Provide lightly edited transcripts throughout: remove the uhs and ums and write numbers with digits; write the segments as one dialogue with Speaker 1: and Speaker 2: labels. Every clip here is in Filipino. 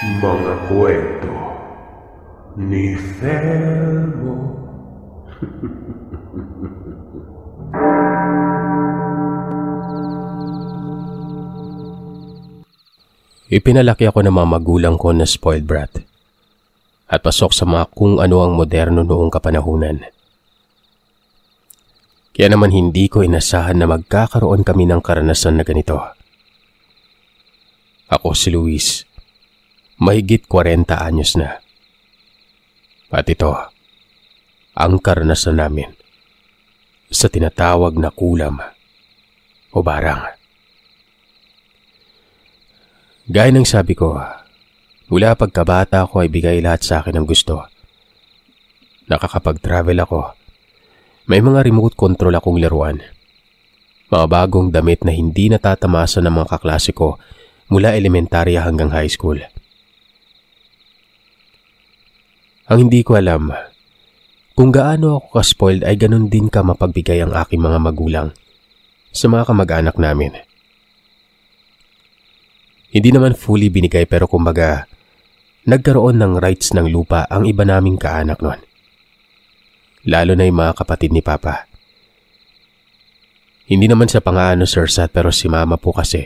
Speaker 1: Mga kwento ni Felmo.
Speaker 2: Ipinalaki ako ng mga magulang ko na spoiled brat at pasok sa mga kung ano ang moderno noong kapanahunan. Kaya naman hindi ko inasahan na magkakaroon kami ng karanasan na ganito. Ako si Luis, mahigit 40 anyos na. At ito, ang karanasan namin sa tinatawag na kulam o barang. Gaya ng sabi ko, mula pagkabata ko ay bigay lahat sa akin ng gusto. Nakakapag-travel ako. May mga remote control akong laruan. Mga bagong damit na hindi natatamasa ng mga kaklase ko mula elementarya hanggang high school. Ang hindi ko alam, kung gaano ako ka-spoiled ay ganun din ka mapagbigay ang aking mga magulang sa mga kamag-anak namin. Hindi naman fully binigay pero kumbaga, nagkaroon ng rights ng lupa ang iba naming kaanak noon. Lalo na yung mga kapatid ni Papa. Hindi naman sa pangaano Sir pero si Mama po kasi,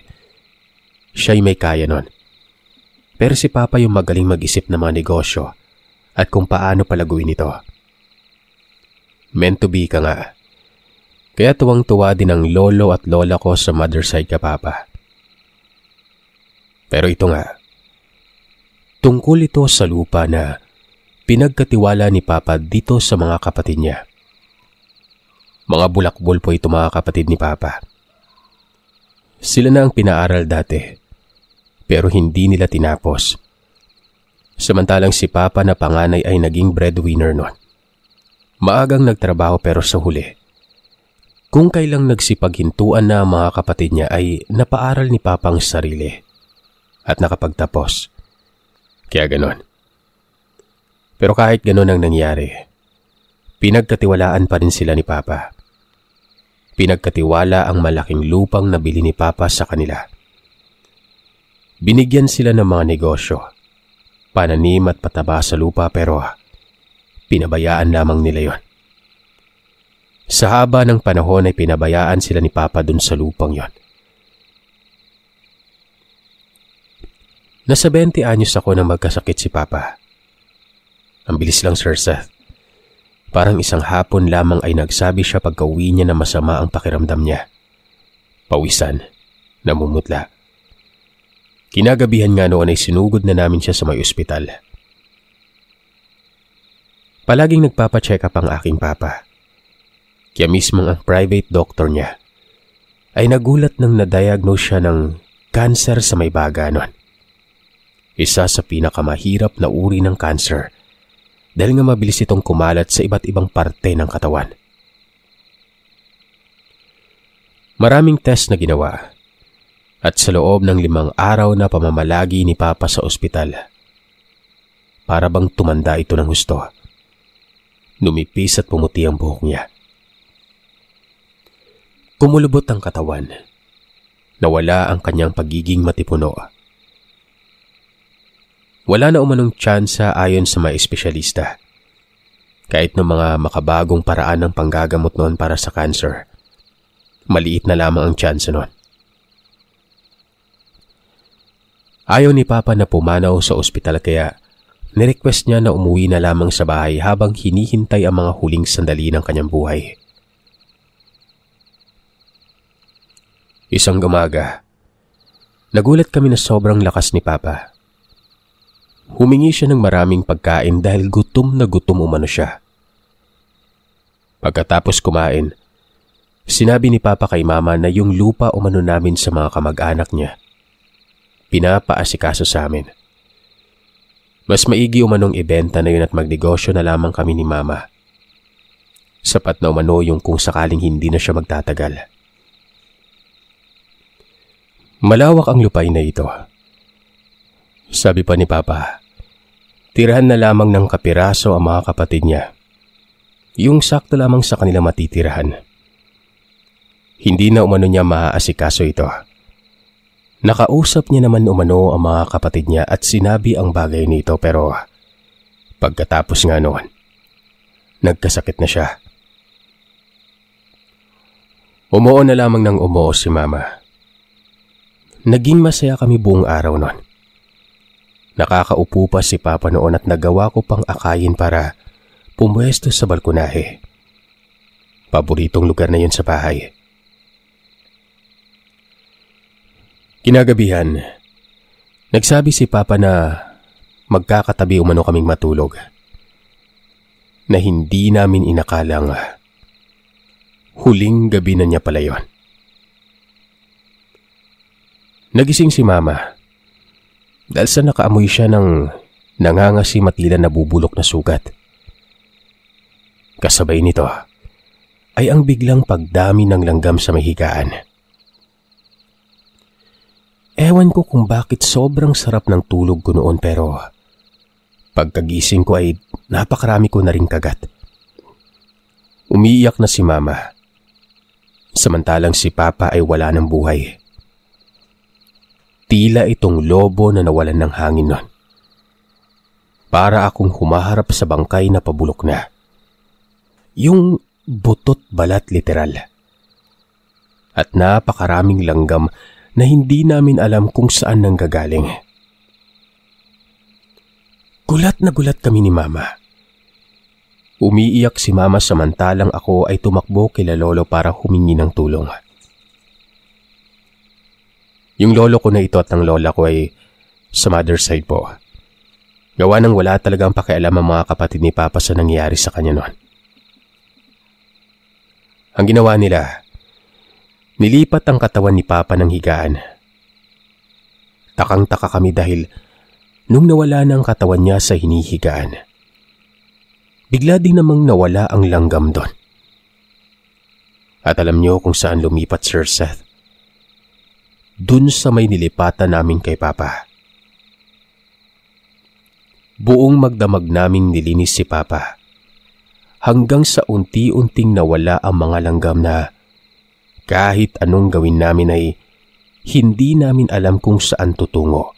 Speaker 2: siya'y may kaya noon. Pero si Papa yung magaling mag-isip ng mga negosyo at kung paano palaguin ito. Meant to be ka nga. Kaya tuwang-tuwa din ang lolo at lola ko sa mother side ka Papa. Pero ito nga, tungkol ito sa lupa na pinagkatiwala ni Papa dito sa mga kapatid niya. Mga bulakbol po ito mga kapatid ni Papa. Sila na ang pinaaral dati, pero hindi nila tinapos. Samantalang si Papa na panganay ay naging breadwinner noon. Maagang nagtrabaho pero sa huli, kung kailang nagsipaghintuan na ang mga kapatid niya ay napaaral ni Papa ang sarili at nakapagtapos. Kaya ganon. Pero kahit ganon ang nangyari, pinagkatiwalaan pa rin sila ni Papa. Pinagkatiwala ang malaking lupang nabili ni Papa sa kanila. Binigyan sila ng mga negosyo, pananim at pataba sa lupa pero pinabayaan lamang nila yon. Sa haba ng panahon ay pinabayaan sila ni Papa dun sa lupang yon. Nasa 20 anyos ako nang magkasakit si Papa. Ang bilis lang Sir Seth. Parang isang hapon lamang ay nagsabi siya pagka-uwi niya na masama ang pakiramdam niya. Pawisan, namumutla. Kinagabihan nga noon ay sinugod na namin siya sa may ospital. Palaging nagpapacheck up ang aking Papa. Kaya mismong ang private doctor niya ay nagulat nang na-diagnose siya ng cancer sa may baga noon. Isa sa pinakamahirap na uri ng cancer dahil nga mabilis itong kumalat sa iba't ibang parte ng katawan. Maraming test na ginawa at sa loob ng 5 araw na pamamalagi ni Papa sa ospital, para bang tumanda ito ng husto. Numipis at pumuti ang buhok niya. Kumulubot ang katawan. Nawala ang kanyang pagiging matipuno. Wala na umanong tsansa ayon sa mga espesyalista. Kahit ng mga makabagong paraan ng panggagamot noon para sa cancer, maliit na lamang ang tsansa noon. Ayaw ni Papa na pumanaw sa ospital kaya nirequest niya na umuwi na lamang sa bahay habang hinihintay ang mga huling sandali ng kanyang buhay. Isang umaga, nagulat kami na sobrang lakas ni Papa. Humingi siya ng maraming pagkain dahil gutom na gutom umano siya. Pagkatapos kumain, sinabi ni Papa kay Mama na yung lupa umano namin sa mga kamag-anak niya pinapaasikaso sa amin. Mas maigi umanong ibenta na yun at magnegosyo na lamang kami ni Mama. Sapat na umano yung kung sakaling hindi na siya magtatagal. Malawak ang lupain na ito. Sabi pa ni Papa, tirahan na lamang ng kapiraso ang mga kapatid niya. Yung sakto lamang sa kanila matitirahan. Hindi na umano niya maaasikaso ito. Nakausap niya naman umano ang mga kapatid niya at sinabi ang bagay nito, pero pagkatapos nga noon, nagkasakit na siya. Umuo na lamang ng umuo si Mama. Naging masaya kami buong araw noon. Nakakaupo pa si Papa noon at nagawa ko pang akayin para pumuesto sa balkonahe. Paboritong lugar na yun sa bahay. Kinagabihan, nagsabi si Papa na magkakatabi umano kaming matulog, na hindi namin inakalang huling gabi na niya pala yun. Nagising si Mama dahil sa nakaamoy siya ng nangangasim at tila nabubulok na sugat. Kasabay nito ay ang biglang pagdami ng langgam sa mahigaan. Ewan ko kung bakit sobrang sarap ng tulog ko noon, pero pagkagising ko ay napakarami ko na ring kagat. Umiiyak na si Mama, samantalang si Papa ay wala ng buhay. Tila itong lobo na nawalan ng hangin nun. Para akong humaharap sa bangkay na pabulok na. Yung butot balat literal. At napakaraming langgam na hindi namin alam kung saan nanggagaling. Gulat na gulat kami ni Mama. Umiiyak si Mama samantalang ako ay tumakbo kila Lolo para humingi ng tulong. Yung lolo ko na ito at ang lola ko ay sa mother side po. Gawa nang wala talagang pakialam ang mga kapatid ni Papa sa nangyari sa kanya noon. Ang ginawa nila, nilipat ang katawan ni Papa ng higaan. Takang-taka kami dahil nung nawala na ang katawan niya sa hinihigaan, bigla din namang nawala ang langgam doon. At alam niyo kung saan lumipat, Sir Seth? Dun sa may nilipatan namin kay Papa. Buong magdamag naming nilinis si Papa hanggang sa unti-unting nawala ang mga langgam na kahit anong gawin namin ay hindi namin alam kung saan tutungo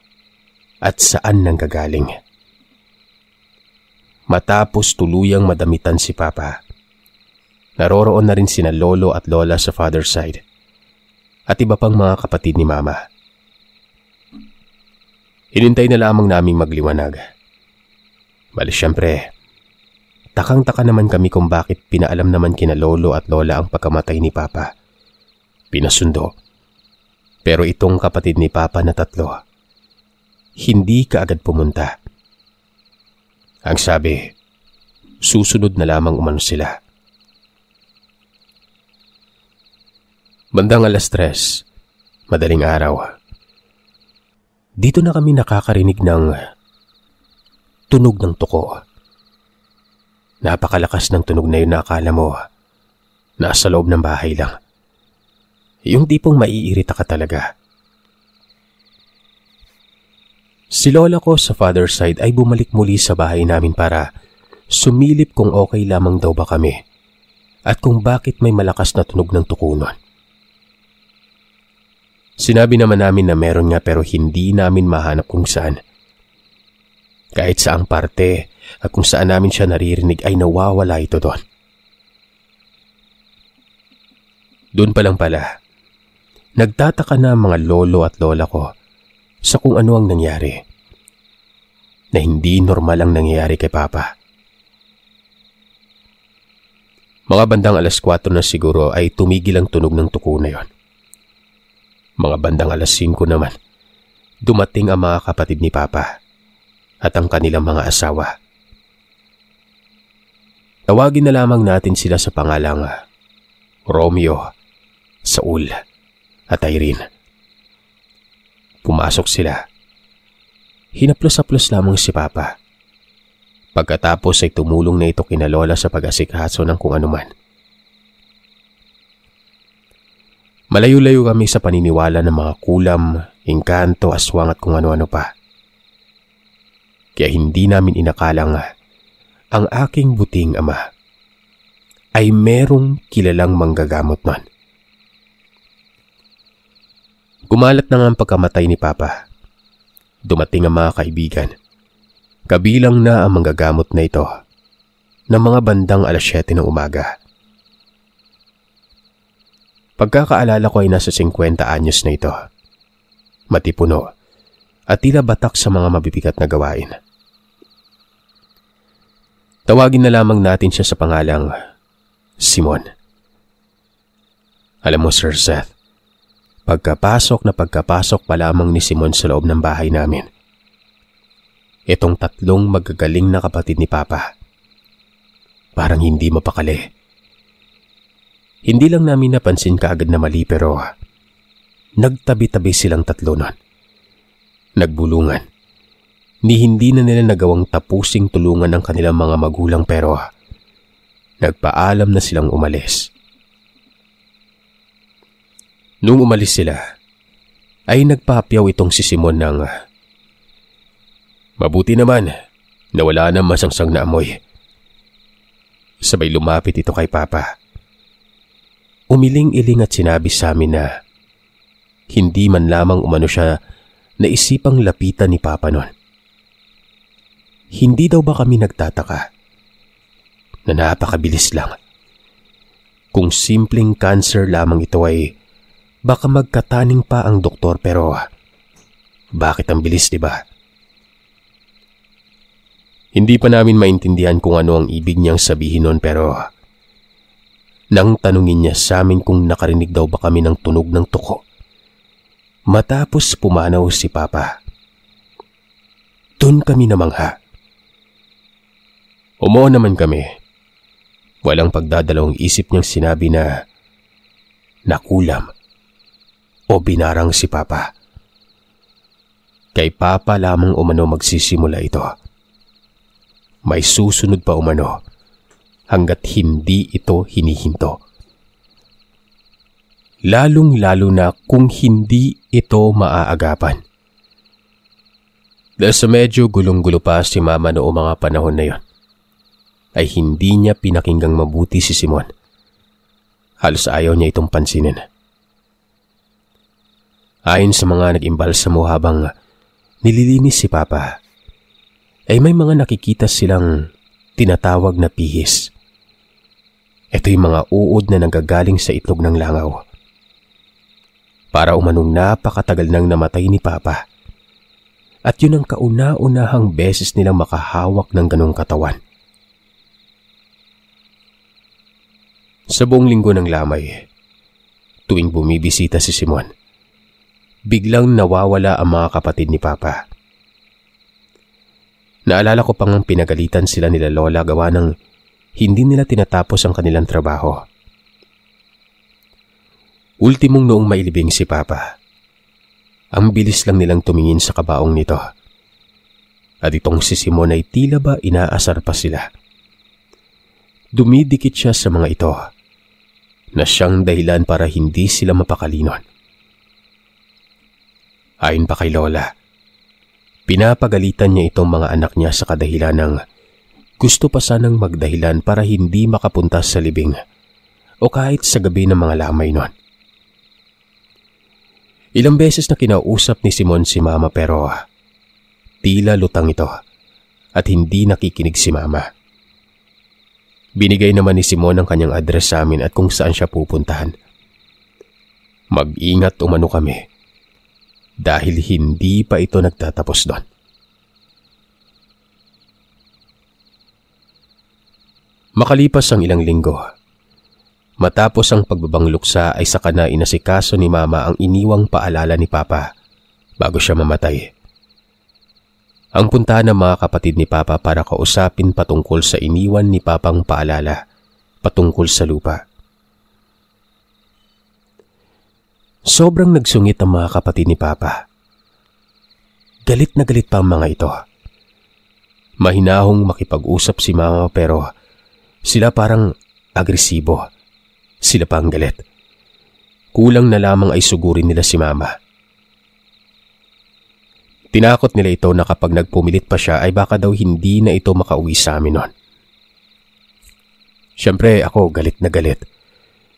Speaker 2: at saan nanggagaling. Matapos tuluyang madamitan si Papa, naroroon na rin sina Lolo at Lola sa father side at iba pang mga kapatid ni Mama. Hinintay na lamang naming magliwanag. Bali syempre, takang-taka naman kami kung bakit pinaalam naman kina Lolo at Lola ang pagkamatay ni Papa. Pinasundo. Pero itong kapatid ni Papa na tatlo, hindi kaagad pumunta. Ang sabi, susunod na lamang umano sila. Bandang 3:00, madaling araw. Dito na kami nakakarinig ng tunog ng tuko. Napakalakas ng tunog na yun na akala mo nasa loob ng bahay lang. Yung tipong maiirita ka talaga. Si Lola ko sa father side ay bumalik muli sa bahay namin para sumilip kung okay lamang daw ba kami at kung bakit may malakas na tunog ng tukunan. Sinabi naman namin na meron nga pero hindi namin mahanap kung saan. Kahit saang parte at kung saan namin siya naririnig ay nawawala ito doon. Doon pa lang pala, nagtataka na mga lolo at lola ko sa kung ano ang nangyari. Na hindi normal ang nangyayari kay Papa. Mga bandang 4:00 na siguro ay tumigil ang tunog ng tuko na yon. Mga bandang 5:00 naman, dumating ang mga kapatid ni Papa at ang kanilang mga asawa. Tawagin na lamang natin sila sa pangalang Romeo, Saul at Irene. Pumasok sila. Hinaplos-haplos lamang si Papa. Pagkatapos ay tumulong na ito kina Lola sa pag-asikaso ng kung anuman. Malayo-layo kami sa paniniwala ng mga kulam, engkanto, aswang at kung ano-ano pa. Kaya hindi namin inakalang ang aking buting ama ay merong kilalang manggagamot nun. Gumalat na nga ang pagkamatay ni Papa. Dumating ang mga kaibigan. Kabilang na ang manggagamot na ito ng mga bandang 7:00 ng umaga. Pagkakaalala ko ay nasa 50 anyos na ito. Matipuno at tila batak sa mga mabibigat na gawain. Tawagin na lamang natin siya sa pangalang Simon. Alam mo, Sir Seth, pagkapasok pa lamang ni Simon sa loob ng bahay namin, itong 3 magagaling na kapatid ni Papa, parang hindi mapakali. Hindi lang namin napansin kaagad na mali pero nagtabi-tabi silang 3 nun. Nagbulungan. Hindi na nila nagawang tapusing tulungan ang kanilang mga magulang pero nagpaalam na silang umalis. Nung umalis sila, ay nagpapyaw itong si Simon ng mabuti naman na wala nang masangsang na amoy. Sabay lumapit ito kay Papa. Umiling-iling at sinabi sa amin na hindi man lamang umano siya naisipang lapitan ni Papa nun. Hindi daw ba kami nagtataka na napakabilis lang? Kung simpleng cancer lamang ito ay baka magkataning pa ang doktor pero bakit ang bilis, diba? Hindi pa namin maintindihan kung ano ang ibig niyang sabihin nun pero nang tanungin niya sa amin kung nakarinig daw ba kami ng tunog ng tuko. Matapos pumanaw si Papa, dun kami namangha. Umuo naman kami. Walang pagdadalawang isip niyang sinabi na nakulam o binarang si Papa. Kay Papa lamang umano magsisimula ito. May susunod pa umano hanggat hindi ito hinihinto. Lalong-lalo na kung hindi ito maaagapan. Dahil sa medyo gulong-gulo pa si Mama noong mga panahon na yon, ay hindi niya pinakinggang mabuti si Simon. Halos ayaw niya itong pansinin. Ayon sa mga nag-imbalsamo habang nililinis si Papa, ay may mga nakikita silang tinatawag na pihis. Ito'y mga uod na nanggagaling sa itlog ng langaw. Para umanong napakatagal nang namatay ni Papa. At yun ang kauna-unahang beses nilang makahawak ng ganong katawan. Sa buong linggo ng lamay, tuwing bumibisita si Simon, biglang nawawala ang mga kapatid ni Papa. Naalala ko pang ang pinagalitan sila nila Lola gawa ng hindi nila tinatapos ang kanilang trabaho. Ultimong noong mailibing si Papa, ang bilis lang nilang tumingin sa kabaong nito. At itong si Simon ay tila ba inaasar pa sila. Dumidikit siya sa mga ito na siyang dahilan para hindi sila mapakalinon. Ayon pa kay Lola, pinapagalitan niya itong mga anak niya sa kadahilan ng gusto pa sanang magdahilan para hindi makapunta sa libing o kahit sa gabi ng mga lamay nun. Ilang beses na kinausap ni Simon si Mama pero tila lutang ito at hindi nakikinig si Mama. Binigay naman ni Simon ang kanyang address sa amin at kung saan siya pupuntahan. Mag-ingat umano kami dahil hindi pa ito nagtatapos doon. Makalipas ang ilang linggo, matapos ang pagbabangluksa ay saka na inasikaso ni Mama ang iniwang paalala ni Papa bago siya mamatay. Ang puntahan ng mga kapatid ni Papa para kausapin patungkol sa iniwan ni Papang paalala patungkol sa lupa. Sobrang nagsungit ang mga kapatid ni Papa. Galit na galit pa ang mga ito. Mahinahong makipag-usap si Mama pero sila parang agresibo. Sila pa ang galit. Kulang na lamang ay sugurin nila si Mama. Tinakot nila ito na kapag nagpumilit pa siya ay baka daw hindi na ito makauwi sa amin nun. Siyempre ako galit na galit.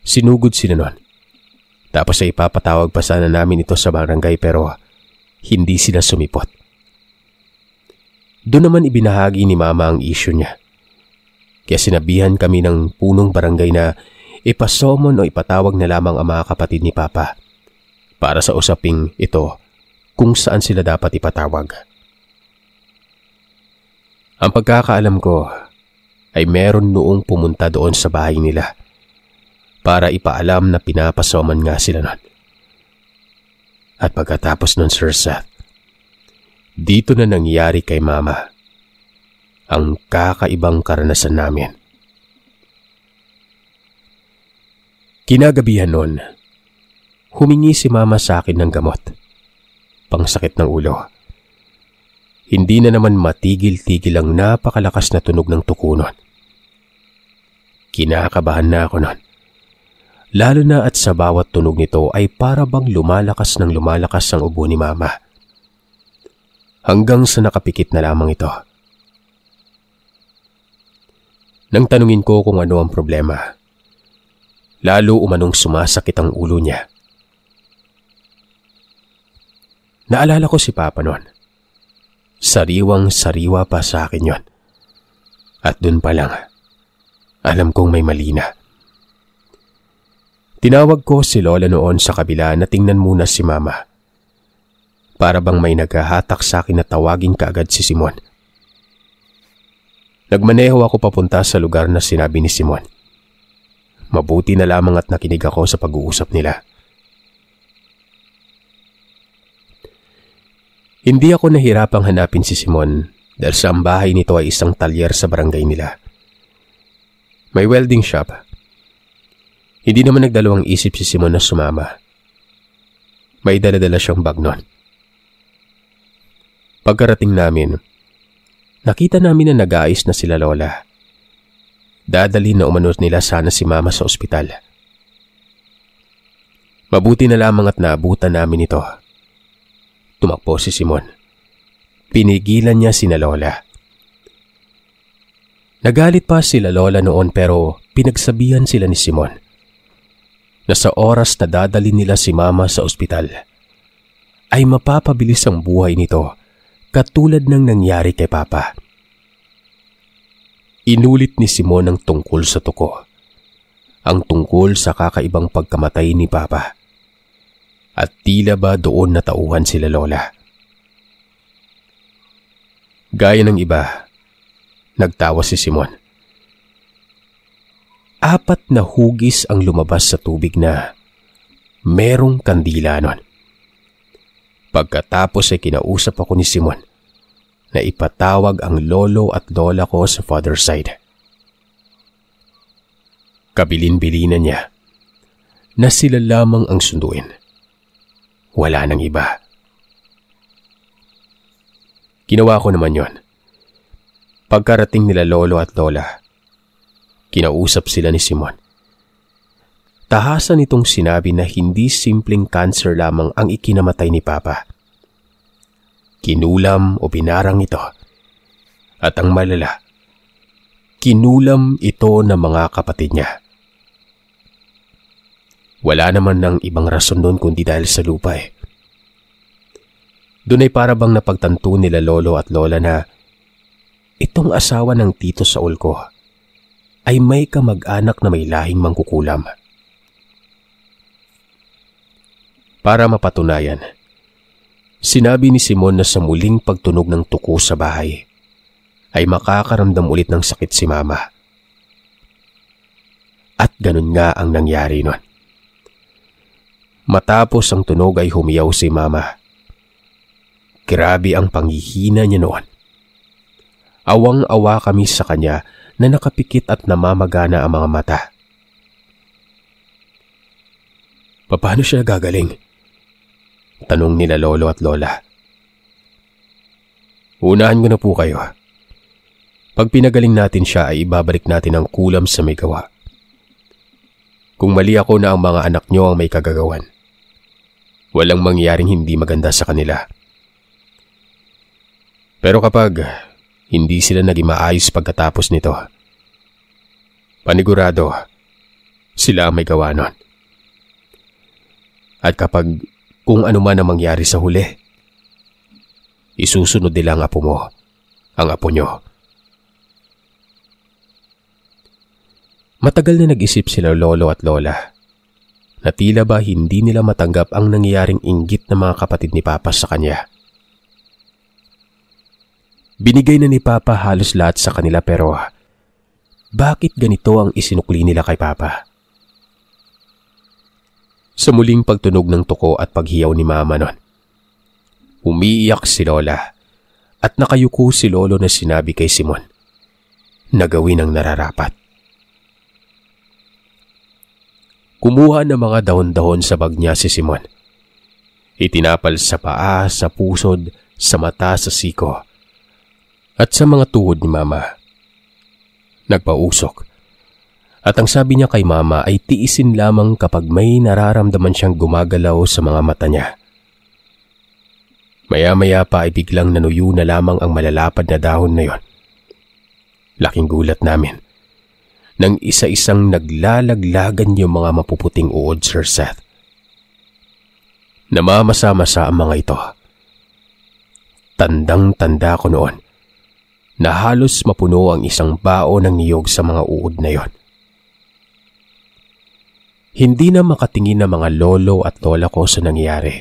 Speaker 2: Sinugod sila nun. Tapos ay ipapatawag pa sana namin ito sa barangay pero hindi sila sumipot. Doon naman ibinahagi ni Mama ang issue niya. Kaya sinabihan kami ng punong barangay na ipasomon o ipatawag na lamang ang mga kapatid ni Papa para sa usaping ito kung saan sila dapat ipatawag. Ang pagkakaalam ko ay meron noong pumunta doon sa bahay nila para ipaalam na pinapasoman nga sila nun. At pagkatapos nun, Sir Seth, dito na nangyari kay Mama ang kakaibang karanasan namin. Kinagabihan nun, humingi si Mama sa akin ng gamot, pangsakit ng ulo. Hindi na naman matigil-tigil ang napakalakas na tunog ng tuko nun. Kinakabahan na ako nun. Lalo na at sa bawat tunog nito ay para bang lumalakas ng lumalakas ang ubo ni Mama. Hanggang sa nakapikit na lamang ito. Nang tanungin ko kung ano ang problema, lalo umanong sumasakit ang ulo niya. Naalala ko si Papa noon. Sariwang-sariwa pa sa akin yon. At dun pa lang, alam kong may mali na. Tinawag ko si Lola noon sa kabila na tingnan muna si Mama. Para bang may naghahatak sa akin na tawagin kaagad si Simon. Nagmaneho ako papunta sa lugar na sinabi ni Simon. Mabuti na lamang at nakinig ako sa pag-uusap nila. Hindi ako nahirapang hanapin si Simon dahil sa ang bahay nito ay isang talyer sa barangay nila. May welding shop. Hindi naman nagdalawang isip si Simon na sumama. May dala-dala siyang bag nun. Pagkarating namin, nakita namin na nag-aayos na sila Lola. Dadalhin na umano nila sana si Mama sa ospital. Mabuti na lamang at naabutan namin ito. Tumakbo si Simon. Pinigilan niya sina Lola. Nagalit pa sila Lola noon pero pinagsabihan sila ni Simon na sa oras na dadalhin nila si Mama sa ospital ay mapapabilis ang buhay nito katulad ng nangyari kay Papa. Inulit ni Simon ang tungkol sa tuko, ang tungkol sa kakaibang pagkamatay ni Papa. At tila ba doon natauhan sila Lola. Gaya ng iba, nagtawa si Simon. 4 na hugis ang lumabas sa tubig na merong kandila nun. Pagkatapos ay kinausap ako ni Simon na ipatawag ang lolo at lola ko sa father's side. Kabilin-bilinan niya na sila lamang ang sunduin. Wala nang iba. Ginawa ko naman yon. Pagkarating nila lolo at lola, kinausap sila ni Simon. Tahasan itong sinabi na hindi simpleng cancer lamang ang ikinamatay ni Papa. Kinulam o binarang ito. At ang malala, kinulam ito ng mga kapatid niya. Wala naman ng ibang rason doon kundi dahil sa lupa eh. Doon ay para bang napagtanto nila lolo at lola na itong asawa ng tito Saul ko ay may kamag-anak na may lahing mangkukulam. Para mapatunayan, sinabi ni Simon na sa muling pagtunog ng tuko sa bahay ay makakaramdam ulit ng sakit si Mama. At ganun nga ang nangyari nun. Matapos ang tunog ay humiyaw si Mama. Grabe ang panghihina niya noon. Awang-awa kami sa kanya na nakapikit at namamagana ang mga mata. Paano siya gagaling? Tanong nila lolo at lola. Unahan ko na po kayo. Pag pinagaling natin siya ay ibabalik natin ang kulam sa may gawa. Kung mali ako na ang mga anak niyo ang may kagagawan, walang mangyaring hindi maganda sa kanila. Pero kapag hindi sila naging maayos pagkatapos nito, panigurado sila ang may gawa nun. At kapag kung ano man ang mangyari sa huli, isusunod nila ang apo mo, ang apo nyo. Matagal na nag-isip sila lolo at lola na tila ba hindi nila matanggap ang nangyayaring inggit ng mga kapatid ni Papa sa kanya. Binigay na ni Papa halos lahat sa kanila pero bakit ganito ang isinukli nila kay Papa? Sa muling pagtunog ng tuko at paghiyaw ni Mama noon, umiiyak si Lola at nakayuko si Lolo na sinabi kay Simon na gawin ang nararapat. Kumuha ng mga dahon-dahon sa bag niya si Simon. Itinapal sa paa, sa pusod, sa mata, sa siko, at sa mga tuhod ni Mama. Nagpausok. At ang sabi niya kay Mama ay tiisin lamang kapag may nararamdaman siyang gumagalaw sa mga mata niya. Maya-maya pa ay biglang nanuyo na lamang ang malalapad na dahon na yon. Laking gulat namin nang isa-isang naglalaglagan yung mga mapuputing uod, Sir Seth. Namamasa-masa ang mga ito. Tandang-tanda ko noon na halos mapuno ang isang bao ng niyog sa mga uod na yon. Hindi na makatingin ng mga lolo at lola ko sa nangyayari.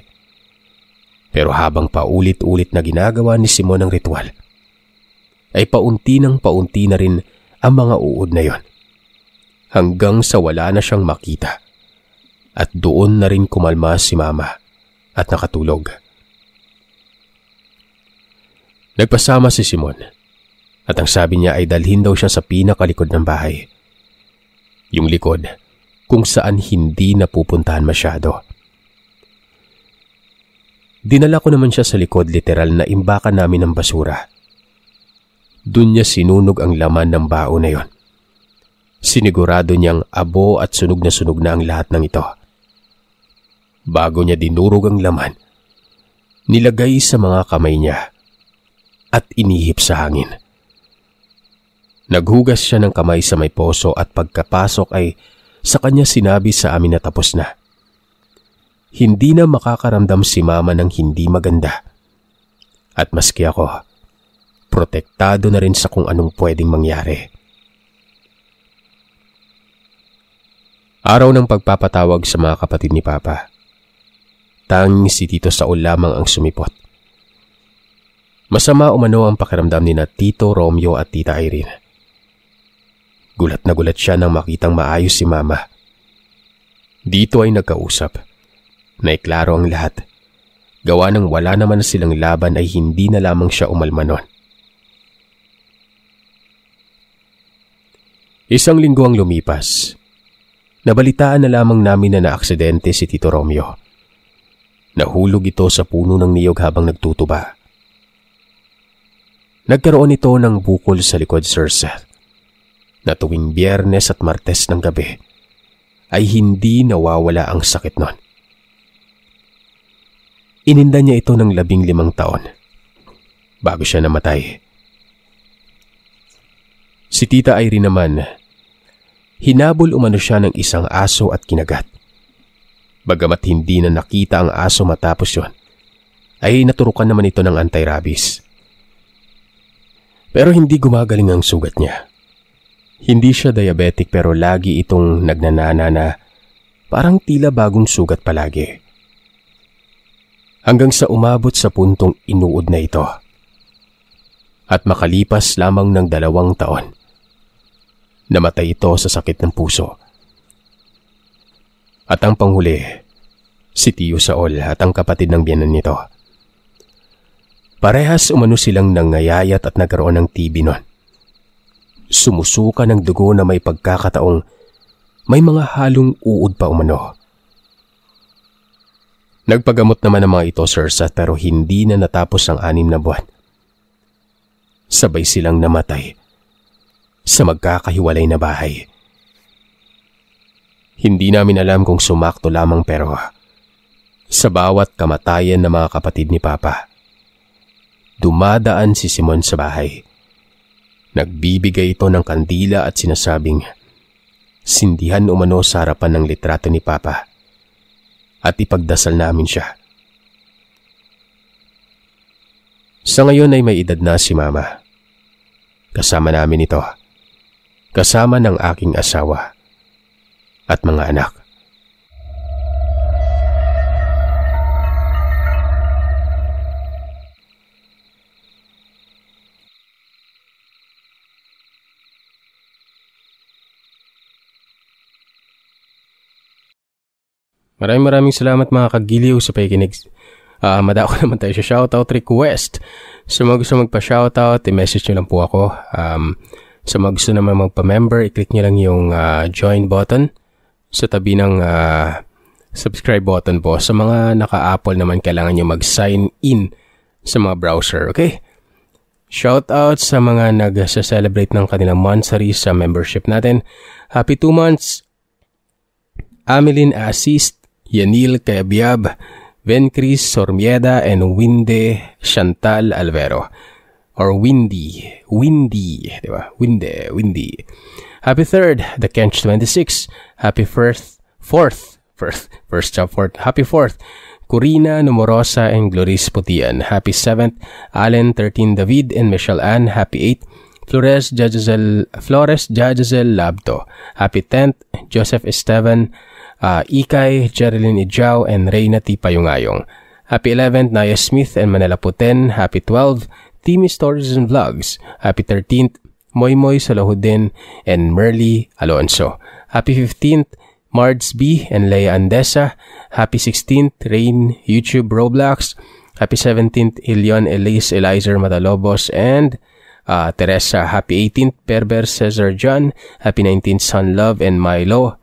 Speaker 2: Pero habang paulit-ulit na ginagawa ni Simon ang ritual, ay paunti na rin ang mga uod na yon. Hanggang sa wala na siyang makita. At doon na rin kumalma si Mama at nakatulog. Nagpasama si Simon at ang sabi niya ay dalhin daw siya sa pinakalikod ng bahay. Yung likod kung saan hindi napupuntahan masyado. Dinala ko naman siya sa likod, literal na imbakan namin ng basura. Doon niya sinunog ang laman ng bao na yon. Sinigurado niyang abo at sunog na ang lahat ng ito. Bago niya dinurog ang laman, nilagay sa mga kamay niya at inihip sa hangin. Naghugas siya ng kamay sa may poso at pagkapasok ay sa kanya sinabi sa amin na tapos na. Hindi na makakaramdam si Mama ng hindi maganda. At maski ako, protektado na rin sa kung anong pwedeng mangyari. Araw ng pagpapatawag sa mga kapatid ni Papa. Tanging si Tito Saul lamang ang sumipot. Masama umano ang pakiramdam ni na Tito Romeo at Tita Irene. Gulat na gulat siya nang makitang maayos si Mama. Dito ay nagkausap. Naiklaro ang lahat. Gawa ng wala naman silang laban ay hindi na lamang siya umalma nun. Isang linggo ang lumipas. Nabalitaan na lamang namin na naaksidente si Tito Romeo. Nahulog ito sa puno ng niyog habang nagtutuba. Nagkaroon ito ng bukol sa likod, Sir Seth, na tuwing Biyernes at Martes ng gabi ay hindi nawawala ang sakit nun. Ininda niya ito ng 15 taon bago siya namatay. Si Tita Irene naman, hinabol umano siya ng isang aso at kinagat. Bagamat hindi na nakita ang aso matapos yon, ay naturukan naman ito ng anti-rabies. Pero hindi gumagaling ang sugat niya. Hindi siya diabetic pero lagi itong nagnanana na parang tila bagong sugat palagi. Hanggang sa umabot sa puntong inuod na ito. At makalipas lamang ng 2 taon, namatay ito sa sakit ng puso. At ang panghuli, si Tio Saul at ang kapatid ng biyenan nito. Parehas umano silang nangayayat at nagkaroon ng TB nun. Sumusuka ng dugo na may pagkakataong may mga halong uod pa umano. Nagpagamot naman ang mga ito, Sir Seth, pero hindi na natapos ang 6 na buwan. Sabay silang namatay sa magkakahiwalay na bahay. Hindi namin alam kung sumakto lamang pero sa bawat kamatayan ng mga kapatid ni Papa, dumadaan si Simon sa bahay. Nagbibigay ito ng kandila at sinasabing sindihan umano sa harapan ng litrato ni Papa. at ipagdasal namin siya. Sa ngayon ay may edad na si Mama. Kasama namin ito. Kasama ng aking asawa at mga anak. Maraming salamat mga kagiliw sa pakikinig. Madako naman tayo sa shoutout request. Sa mga gusto magpa-shoutout, i-message nyo lang po ako. Sa mga gusto naman magpa-member, i-click nyo lang yung join button sa tabi ng subscribe button po. Sa mga naka-Apple naman, kailangan nyo mag-sign in sa mga browser, okay? Shoutout sa mga nag-celebrate ng kanilang monthsary sa membership natin. Happy 2 months! Ameline Asist, Yanil Cayabyab, Vencris Sormieda, and Winde Chantal Alvero. Or Windy, diba? Windy. Happy 3rd, The Kench 26. Happy 4th. Happy 4th, Corina Numorosa and Gloris Putian. Happy 7th, Allen 13 David and Michelle Ann. Happy 8th, Flores Jajazel Labto. Happy 10th, Joseph Esteban, Ikay, Jerilyn Ijao, and Reyna T. Payungayong. Happy 11th, Naya Smith and Manila Puten. Happy 12th, Timmy Stories and Vlogs. Happy 13th, Moymoy Salahudin and Merly Alonso. Happy 15th, Mards B and Leia Andesa. Happy 16th, Rain YouTube Roblox. Happy 17th, Ilion Elise Elizer Matalobos and Teresa. Happy 18th, Perber Cesar John. Happy 19th, Sun Love and Milo.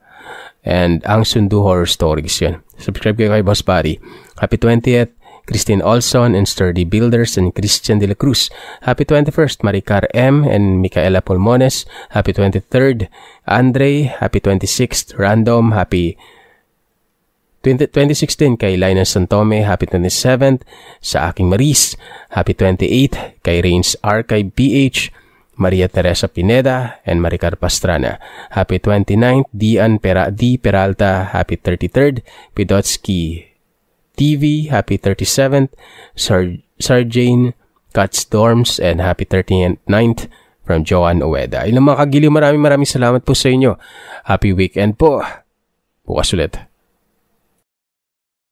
Speaker 2: And Ang Sundu Horror Stories yan. Subscribe kayo kay Boss Buddy. Happy 20th, Christine Olson and Sturdy Builders and Christian De La Cruz. Happy 21st, Maricar M and Micaela Pulmones. Happy 23rd, Andre. Happy 26th, Random. Happy 26th din kay Linus Santome. Happy 27th sa aking Maris. Happy 28th kay Reigns Archive PH, Maria Teresa Pineda, and Maricar Pastrana. Happy 29th, D. Peralta. Happy 33rd, Pidotsky TV. Happy 37th, Sarjane Cuts Dorms, and happy 39th from Joan Ueda. Ilang mga kagiliw, maraming salamat po sa inyo. Happy weekend po. Bukas ulit.